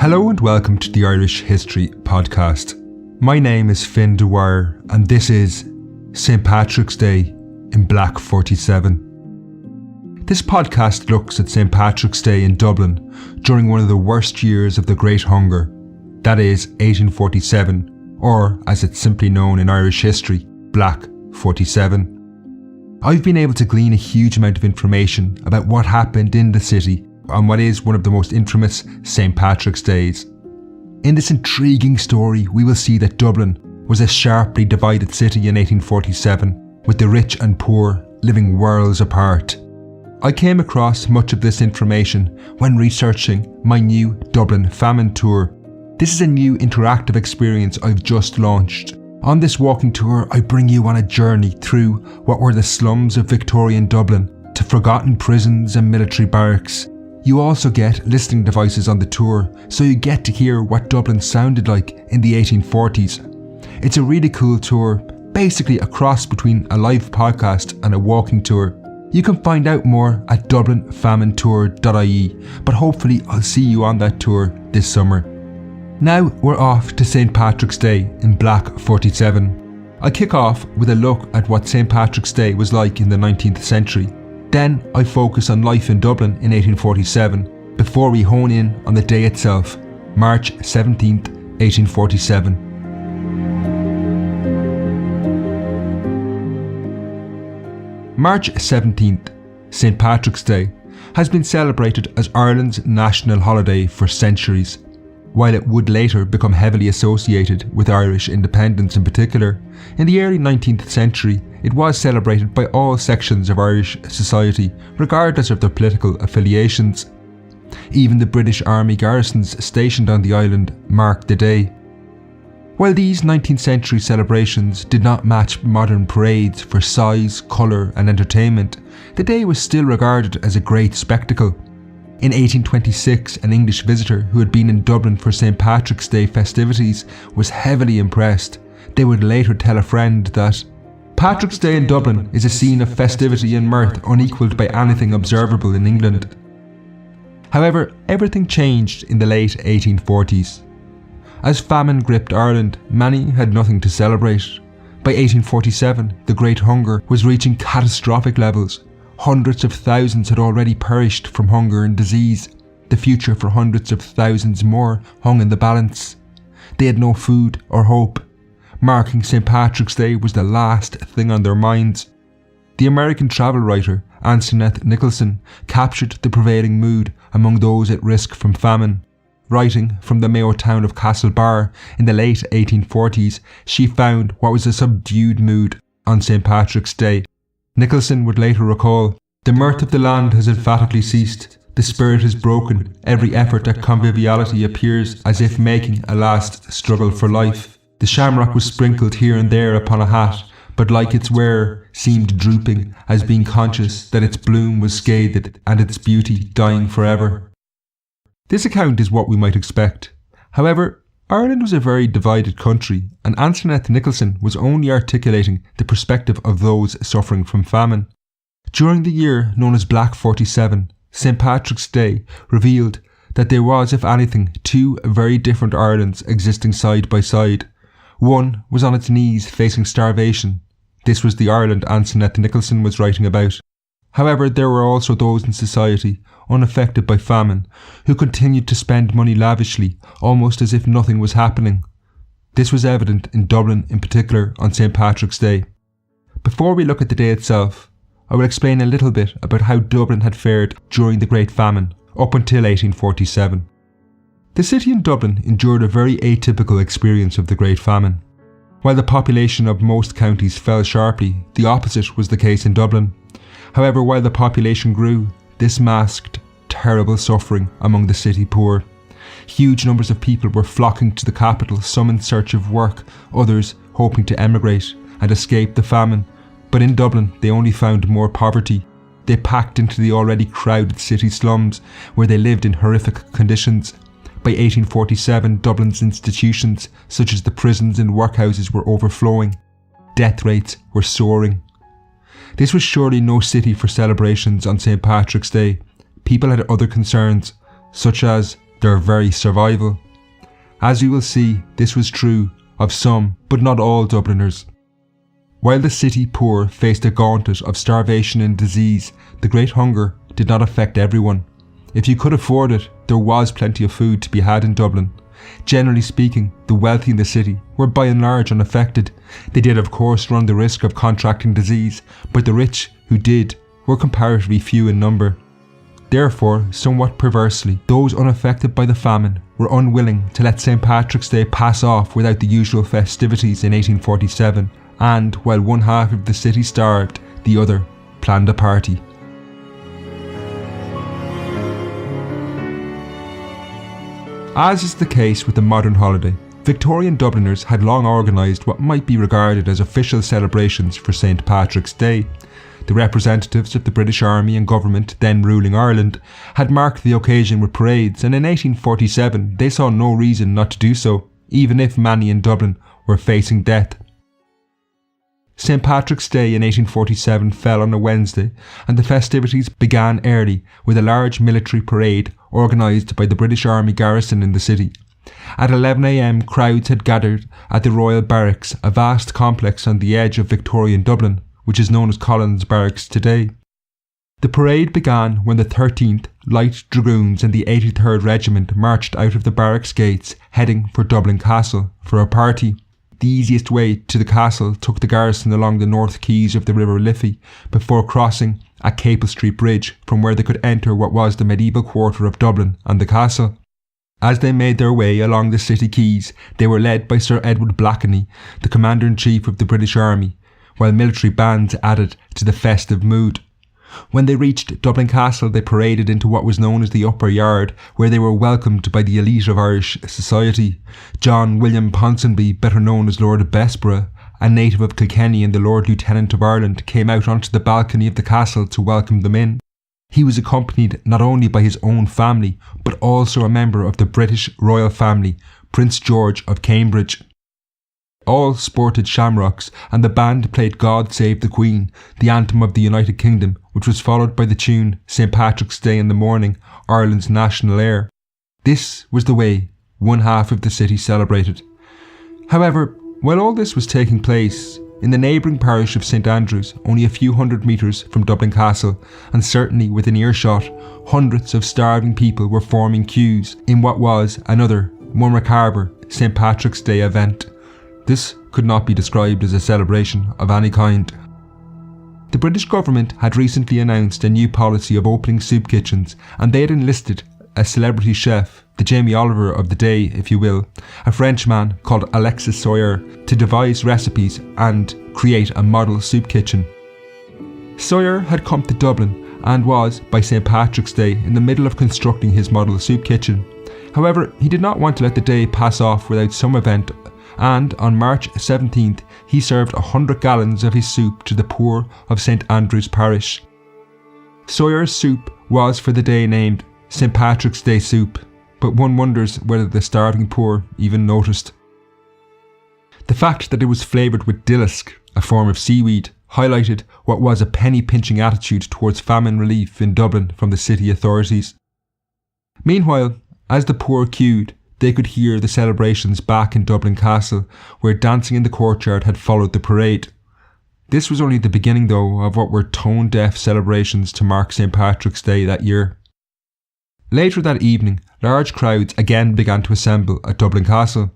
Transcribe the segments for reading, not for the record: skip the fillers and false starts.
Hello and welcome to the Irish History Podcast. My name is Finn Dwyer and this is St. Patrick's Day in Black 47. This podcast looks at St. Patrick's Day in Dublin during one of the worst years of the Great Hunger, that is 1847, or as it's simply known in Irish history, Black 47. I've been able to glean a huge amount of information about what happened in the city on what is one of the most infamous St. Patrick's Days. In this intriguing story, we will see that Dublin was a sharply divided city in 1847, with the rich and poor living worlds apart. I came across much of this information when researching my new Dublin Famine Tour. This is a new interactive experience I've just launched. On this walking tour, I bring you on a journey through what were the slums of Victorian Dublin to forgotten prisons and military barracks. You also get listening devices on the tour, so you get to hear what Dublin sounded like in the 1840s. It's a really cool tour, basically a cross between a live podcast and a walking tour. You can find out more at dublinfamineTour.ie, but hopefully I'll see you on that tour this summer. Now we're off to St. Patrick's Day in Black 47. I kick off with a look at what St. Patrick's Day was like in the 19th century. Then I focus on life in Dublin in 1847 before we hone in on the day itself, March 17th, 1847. March 17th, St. Patrick's Day, has been celebrated as Ireland's national holiday for centuries. While it would later become heavily associated with Irish independence in particular, in the early 19th century it was celebrated by all sections of Irish society, regardless of their political affiliations. Even the British Army garrisons stationed on the island marked the day. While these 19th century celebrations did not match modern parades for size, colour and entertainment, the day was still regarded as a great spectacle. In 1826, an English visitor who had been in Dublin for St. Patrick's Day festivities was heavily impressed. They would later tell a friend that Patrick's Day in Dublin is a scene of festivity and mirth unequalled by anything observable in England. However, everything changed in the late 1840s. As famine gripped Ireland, many had nothing to celebrate. By 1847, the Great Hunger was reaching catastrophic levels. Hundreds of thousands had already perished from hunger and disease. The future for hundreds of thousands more hung in the balance. They had no food or hope. Marking St. Patrick's Day was the last thing on their minds. The American travel writer Antoinette Nicholson captured the prevailing mood among those at risk from famine. Writing from the Mayo town of Castlebar in the late 1840s, she found what was a subdued mood on St. Patrick's Day. Nicholson would later recall, "The mirth of the land has emphatically ceased. The spirit is broken. Every effort at conviviality appears as if making a last struggle for life. The shamrock was sprinkled here and there upon a hat, but like its wearer, seemed drooping, as being conscious that its bloom was scathed and its beauty dying forever." This account is what we might expect. However, Ireland was a very divided country, and Antoinette Nicholson was only articulating the perspective of those suffering from famine. During the year known as Black 47, St. Patrick's Day revealed that there was, if anything, two very different Irelands existing side by side. One was on its knees facing starvation. This was the Ireland Antoinette Nicholson was writing about. However, there were also those in society, unaffected by famine, who continued to spend money lavishly, almost as if nothing was happening. This was evident in Dublin in particular on St. Patrick's Day. Before we look at the day itself, I will explain a little bit about how Dublin had fared during the Great Famine, up until 1847. The city in Dublin endured a very atypical experience of the Great Famine. While the population of most counties fell sharply, the opposite was the case in Dublin. However, while the population grew, this masked terrible suffering among the city poor. Huge numbers of people were flocking to the capital, some in search of work, others hoping to emigrate and escape the famine. But in Dublin, they only found more poverty. They packed into the already crowded city slums, where they lived in horrific conditions. By 1847, Dublin's institutions, such as the prisons and workhouses, were overflowing. Death rates were soaring. This was surely no city for celebrations on St. Patrick's Day. People had other concerns, such as their very survival. As we will see, this was true of some, but not all Dubliners. While the city poor faced a gauntlet of starvation and disease, the Great Hunger did not affect everyone. If you could afford it, there was plenty of food to be had in Dublin. Generally speaking, the wealthy in the city were by and large unaffected. They did of course run the risk of contracting disease, but the rich who did were comparatively few in number. Therefore, somewhat perversely, those unaffected by the famine were unwilling to let St. Patrick's Day pass off without the usual festivities in 1847, and while one half of the city starved, the other planned a party. As is the case with the modern holiday, Victorian Dubliners had long organised what might be regarded as official celebrations for St. Patrick's Day. The representatives of the British Army and government then ruling Ireland had marked the occasion with parades, and in 1847 they saw no reason not to do so, even if many in Dublin were facing death. St. Patrick's Day in 1847 fell on a Wednesday, and the festivities began early with a large military parade organised by the British Army garrison in the city. At 11 a.m, crowds had gathered at the Royal Barracks, a vast complex on the edge of Victorian Dublin, which is known as Collins Barracks today. The parade began when the 13th Light Dragoons and the 83rd Regiment marched out of the barracks gates, heading for Dublin Castle for a party. The easiest way to the castle took the garrison along the north quays of the River Liffey before crossing at Capel Street Bridge, from where they could enter what was the medieval quarter of Dublin and the castle. As they made their way along the city quays, they were led by Sir Edward Blakeney, the Commander-in-Chief of the British Army, while military bands added to the festive mood. When they reached Dublin Castle, they paraded into what was known as the Upper Yard, where they were welcomed by the elite of Irish society. John William Ponsonby, better known as Lord of Bessborough, a native of Kilkenny and the Lord Lieutenant of Ireland, came out onto the balcony of the castle to welcome them in. He was accompanied not only by his own family, but also a member of the British royal family, Prince George of Cambridge. All sported shamrocks, and the band played God Save the Queen, the anthem of the United Kingdom, which was followed by the tune St. Patrick's Day in the Morning, Ireland's national air. This was the way one half of the city celebrated. However, while all this was taking place, in the neighbouring parish of St. Andrews, only a few hundred metres from Dublin Castle, and certainly within earshot, hundreds of starving people were forming queues in what was another, more macabre, St. Patrick's Day event. This could not be described as a celebration of any kind. The British government had recently announced a new policy of opening soup kitchens, and they had enlisted a celebrity chef, the Jamie Oliver of the day, if you will, a Frenchman called Alexis Soyer, to devise recipes and create a model soup kitchen. Soyer had come to Dublin and was, by St. Patrick's Day, in the middle of constructing his model soup kitchen. However, he did not want to let the day pass off without some event, and on March 17th he served 100 gallons of his soup to the poor of St. Andrew's Parish. Soyer's soup was for the day named St. Patrick's Day Soup, but one wonders whether the starving poor even noticed. The fact that it was flavoured with dillisk, a form of seaweed, highlighted what was a penny-pinching attitude towards famine relief in Dublin from the city authorities. Meanwhile, as the poor queued, they could hear the celebrations back in Dublin Castle, where dancing in the courtyard had followed the parade. This was only the beginning, though, of what were tone-deaf celebrations to mark St. Patrick's Day that year. Later that evening, large crowds again began to assemble at Dublin Castle.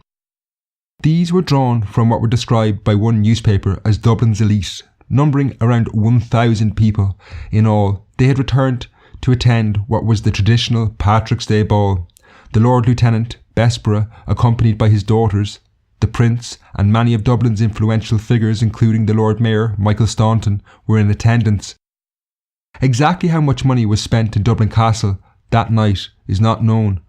These were drawn from what were described by one newspaper as Dublin's elite, numbering around 1,000 people in all. They had returned to attend what was the traditional Patrick's Day ball. The Lord Lieutenant, Bessborough, accompanied by his daughters, the Prince, and many of Dublin's influential figures, including the Lord Mayor, Michael Staunton, were in attendance. Exactly how much money was spent in Dublin Castle that night is not known,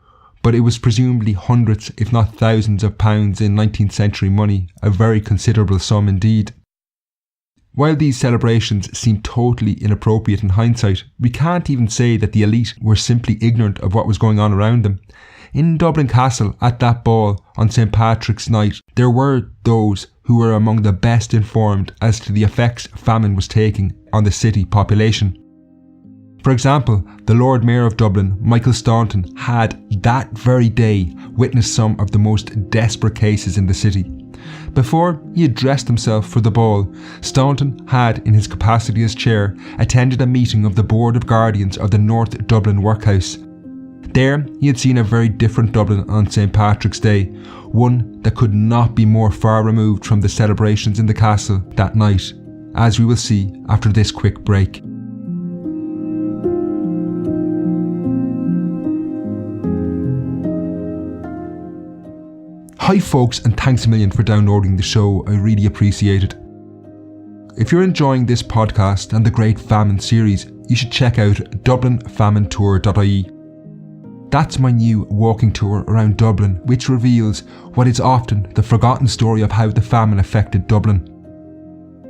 but it was presumably hundreds, if not thousands of pounds in 19th century money, a very considerable sum indeed. While these celebrations seem totally inappropriate in hindsight, we can't even say that the elite were simply ignorant of what was going on around them. In Dublin Castle, at that ball on St. Patrick's night, there were those who were among the best informed as to the effects famine was taking on the city population. For example, the Lord Mayor of Dublin, Michael Staunton, had that very day witnessed some of the most desperate cases in the city. Before he had dressed himself for the ball, Staunton had, in his capacity as chair, attended a meeting of the Board of Guardians of the North Dublin Workhouse. There, he had seen a very different Dublin on St. Patrick's Day, one that could not be more far removed from the celebrations in the castle that night, as we will see after this quick break. Hi folks, and thanks a million for downloading the show, I really appreciate it. If you're enjoying this podcast and the Great Famine series, you should check out dublinfamineTour.ie. That's my new walking tour around Dublin, which reveals what is often the forgotten story of how the famine affected Dublin.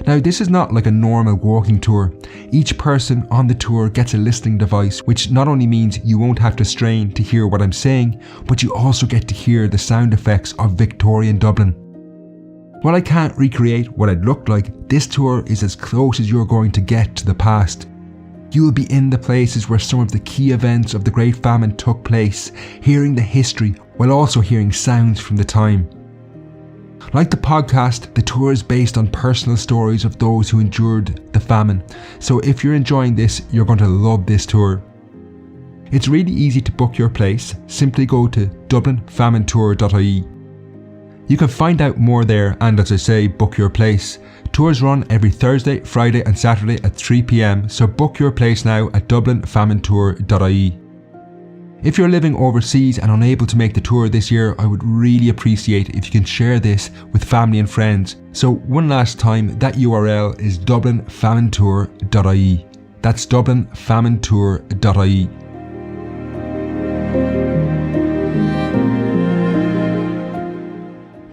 Now, this is not like a normal walking tour. Each person on the tour gets a listening device, which not only means you won't have to strain to hear what I'm saying, but you also get to hear the sound effects of Victorian Dublin. While I can't recreate what it looked like, this tour is as close as you're going to get to the past. You will be in the places where some of the key events of the Great Famine took place, hearing the history while also hearing sounds from the time. Like the podcast, the tour is based on personal stories of those who endured the famine, so if you're enjoying this, you're going to love this tour. It's really easy to book your place. Simply go to dublinfamineTour.ie. You can find out more there and, as I say, book your place. Tours run every Thursday, Friday and Saturday at 3 p.m, so book your place now at dublinfamineTour.ie. If you're living overseas and unable to make the tour this year, I would really appreciate if you can share this with family and friends. So one last time, that URL is dublinfamineTour.ie. That's dublinfamineTour.ie.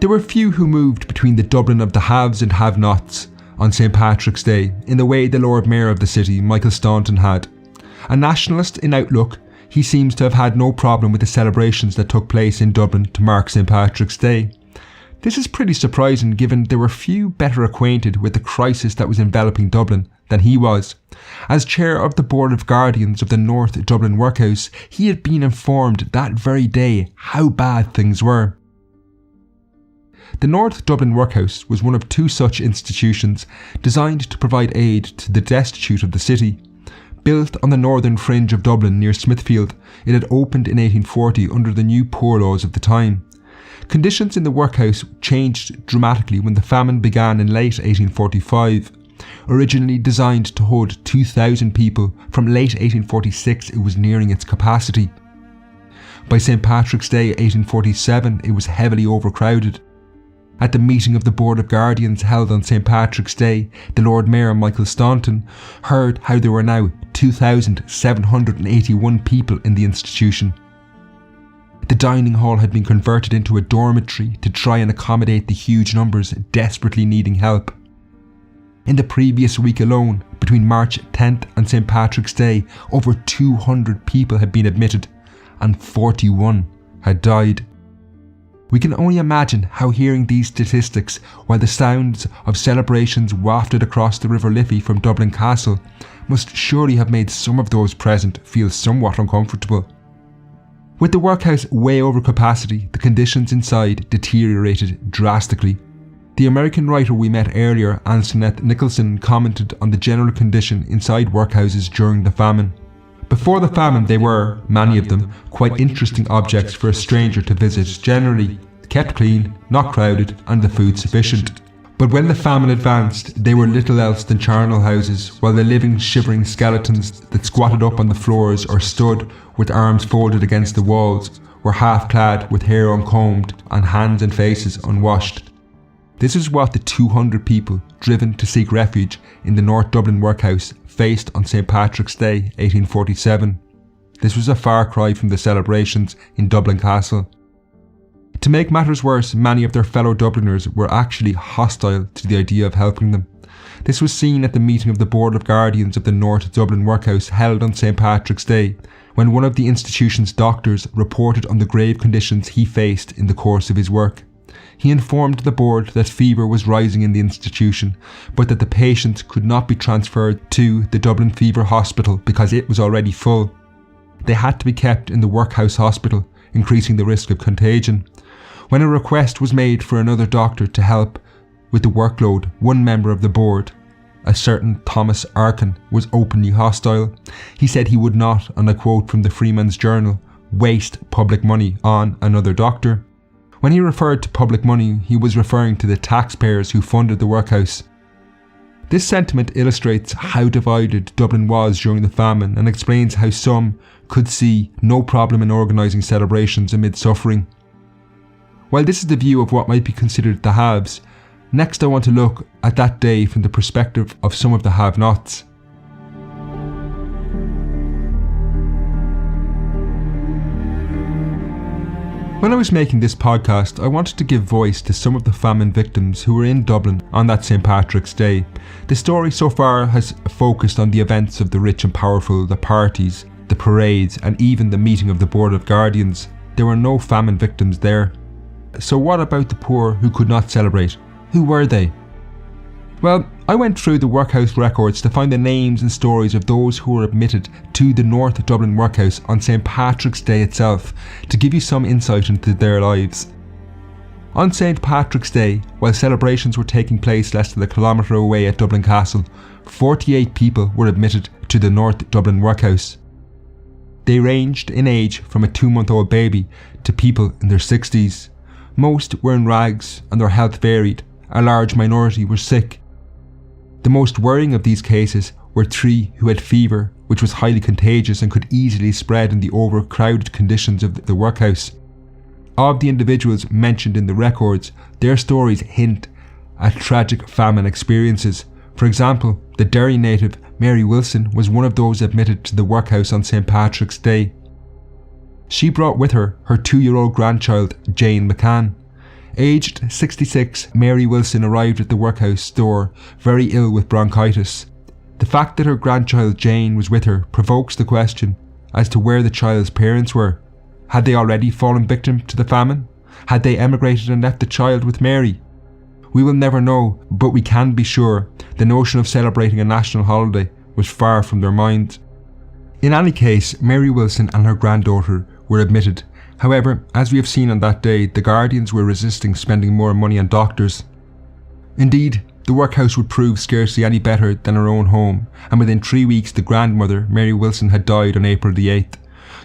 There were few who moved between the Dublin of the haves and have-nots on St. Patrick's Day in the way the Lord Mayor of the city, Michael Staunton, had. A nationalist in outlook, he seems to have had no problem with the celebrations that took place in Dublin to mark St. Patrick's Day. This is pretty surprising given there were few better acquainted with the crisis that was enveloping Dublin than he was. As chair of the Board of Guardians of the North Dublin Workhouse, he had been informed that very day how bad things were. The North Dublin Workhouse was one of two such institutions designed to provide aid to the destitute of the city. Built on the northern fringe of Dublin near Smithfield, it had opened in 1840 under the new poor laws of the time. Conditions in the workhouse changed dramatically when the famine began in late 1845. Originally designed to hold 2,000 people, from late 1846 it was nearing its capacity. By St. Patrick's Day 1847 it was heavily overcrowded. At the meeting of the Board of Guardians held on St. Patrick's Day, the Lord Mayor Michael Staunton heard how there were now 2,781 people in the institution. The dining hall had been converted into a dormitory to try and accommodate the huge numbers desperately needing help. In the previous week alone, between March 10th and St. Patrick's Day, over 200 people had been admitted and 41 had died. We can only imagine how hearing these statistics while the sounds of celebrations wafted across the River Liffey from Dublin Castle must surely have made some of those present feel somewhat uncomfortable. With the workhouse way over capacity, the conditions inside deteriorated drastically. The American writer we met earlier, Antoinette Nicholson, commented on the general condition inside workhouses during the famine. Before the famine they were, many of them, quite interesting objects for a stranger to visit, generally kept clean, not crowded and the food sufficient. But when the famine advanced, they were little else than charnel houses, while the living, shivering skeletons that squatted up on the floors or stood with arms folded against the walls were half clad with hair uncombed and hands and faces unwashed. This is what the 200 people driven to seek refuge in the North Dublin Workhouse faced on St. Patrick's Day 1847. This was a far cry from the celebrations in Dublin Castle. To make matters worse, many of their fellow Dubliners were actually hostile to the idea of helping them. This was seen at the meeting of the Board of Guardians of the North Dublin Workhouse held on St. Patrick's Day, when one of the institution's doctors reported on the grave conditions he faced in the course of his work. He informed the board that fever was rising in the institution, but that the patients could not be transferred to the Dublin Fever Hospital because it was already full. They had to be kept in the Workhouse hospital, increasing the risk of contagion. When a request was made for another doctor to help with the workload, one member of the board, a certain Thomas Arkin, was openly hostile. He said he would not, and I quote from the Freeman's Journal, waste public money on another doctor. When he referred to public money, he was referring to the taxpayers who funded the workhouse. This sentiment illustrates how divided Dublin was during the famine and explains how some could see no problem in organising celebrations amid suffering. While this is the view of what might be considered the haves, next I want to look at that day from the perspective of some of the have-nots. When I was making this podcast, I wanted to give voice to some of the famine victims who were in Dublin on that St. Patrick's Day. The story so far has focused on the events of the rich and powerful, the parties, the parades, and even the meeting of the Board of Guardians. There were no famine victims there. So what about the poor who could not celebrate? Who were they? Well, I went through the Workhouse records to find the names and stories of those who were admitted to the North Dublin Workhouse on St. Patrick's Day itself, to give you some insight into their lives. On St. Patrick's Day, while celebrations were taking place less than a kilometre away at Dublin Castle, 48 people were admitted to the North Dublin Workhouse. They ranged in age from a 2-month-old baby to people in their 60s. Most were in rags and their health varied. A large minority were sick. The most worrying of these cases were 3 who had fever, which was highly contagious and could easily spread in the overcrowded conditions of the workhouse. Of the individuals mentioned in the records, their stories hint at tragic famine experiences. For example, the Derry native Mary Wilson was one of those admitted to the workhouse on St. Patrick's Day. She brought with her 2-year-old grandchild, Jane McCann. Aged 66, Mary Wilson arrived at the workhouse door very ill with bronchitis. The fact that her grandchild Jane was with her provokes the question as to where the child's parents were. Had they already fallen victim to the famine? Had they emigrated and left the child with Mary? We will never know, but we can be sure the notion of celebrating a national holiday was far from their minds. In any case, Mary Wilson and her granddaughter were admitted. However, as we have seen on that day, the Guardians were resisting spending more money on doctors. Indeed, the workhouse would prove scarcely any better than her own home, and within 3 weeks the grandmother, Mary Wilson, had died on April the 8th.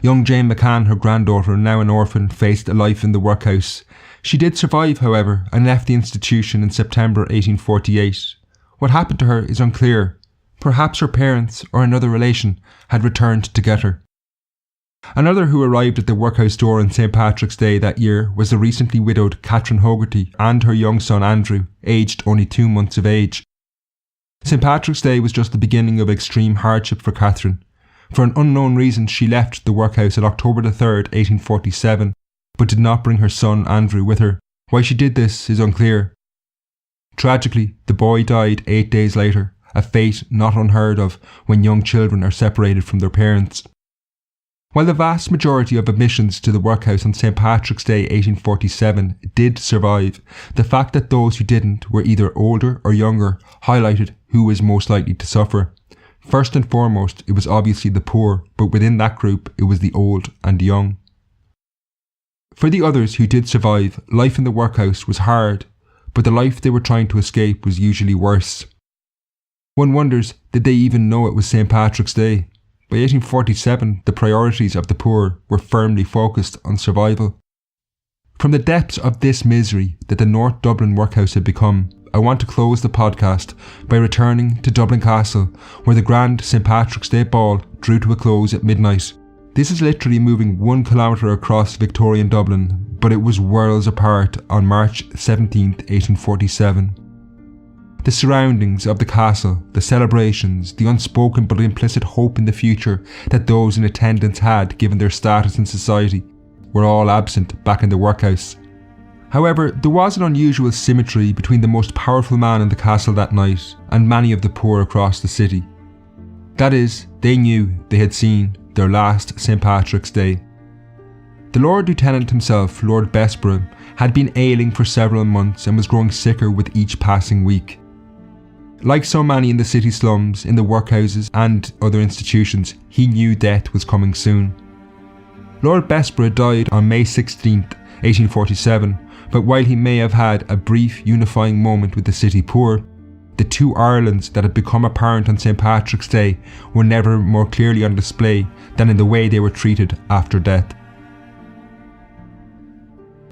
Young Jane McCann, her granddaughter, now an orphan, faced a life in the workhouse. She did survive, however, and left the institution in September 1848. What happened to her is unclear. Perhaps her parents, or another relation, had returned to get her. Another who arrived at the workhouse door on St. Patrick's Day that year was the recently widowed Catherine Hogarty and her young son Andrew, aged only 2 months of age. St. Patrick's Day was just the beginning of extreme hardship for Catherine. For an unknown reason, she left the workhouse on October 3rd, 1847, but did not bring her son Andrew with her. Why she did this is unclear. Tragically, the boy died 8 days later, a fate not unheard of when young children are separated from their parents. While the vast majority of admissions to the workhouse on St. Patrick's Day 1847 did survive, the fact that those who didn't were either older or younger highlighted who was most likely to suffer. First and foremost, it was obviously the poor, but within that group it was the old and young. For the others who did survive, life in the workhouse was hard, but the life they were trying to escape was usually worse. One wonders, did they even know it was St. Patrick's Day? By 1847, the priorities of the poor were firmly focused on survival. From the depths of this misery that the North Dublin Workhouse had become, I want to close the podcast by returning to Dublin Castle, where the grand St. Patrick's Day ball drew to a close at midnight. This is literally moving 1 kilometre across Victorian Dublin, but it was worlds apart on March 17th, 1847. The surroundings of the castle, the celebrations, the unspoken but implicit hope in the future that those in attendance had given their status in society were all absent back in the workhouse. However, there was an unusual symmetry between the most powerful man in the castle that night and many of the poor across the city. That is, they knew they had seen their last St. Patrick's Day. The Lord Lieutenant himself, Lord Bessborough, had been ailing for several months and was growing sicker with each passing week. Like so many in the city slums, in the workhouses and other institutions, he knew death was coming soon. Lord Bessborough died on May 16, 1847, but while he may have had a brief unifying moment with the city poor, the two Irelands that had become apparent on St. Patrick's Day were never more clearly on display than in the way they were treated after death.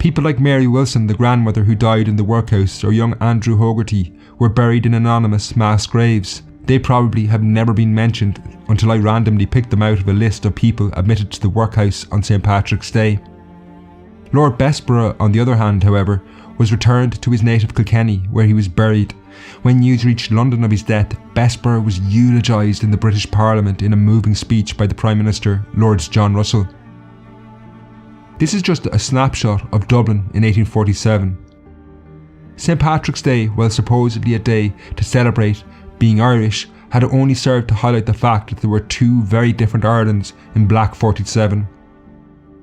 People like Mary Wilson, the grandmother who died in the workhouse, or young Andrew Hogarty, were buried in anonymous mass graves. They probably have never been mentioned until I randomly picked them out of a list of people admitted to the workhouse on St. Patrick's Day. Lord Bessborough, on the other hand, however, was returned to his native Kilkenny, where he was buried. When news reached London of his death, Bessborough was eulogised in the British Parliament in a moving speech by the Prime Minister, Lord John Russell. This is just a snapshot of Dublin in 1847. St. Patrick's Day, while supposedly a day to celebrate being Irish, had only served to highlight the fact that there were two very different Irelands in Black 47.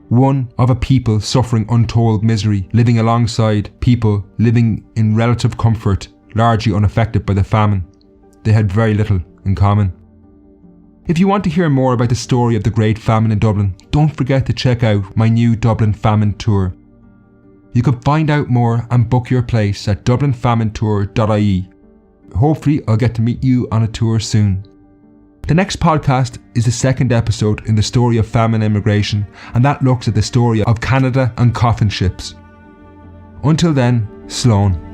One of a people suffering untold misery, living alongside people living in relative comfort, largely unaffected by the famine. They had very little in common. If you want to hear more about the story of the Great Famine in Dublin, don't forget to check out my new Dublin Famine Tour. You can find out more and book your place at dublinfamineTour.ie. Hopefully I'll get to meet you on a tour soon. The next podcast is the second episode in the story of famine immigration, and that looks at the story of Canada and coffin ships. Until then, Slán.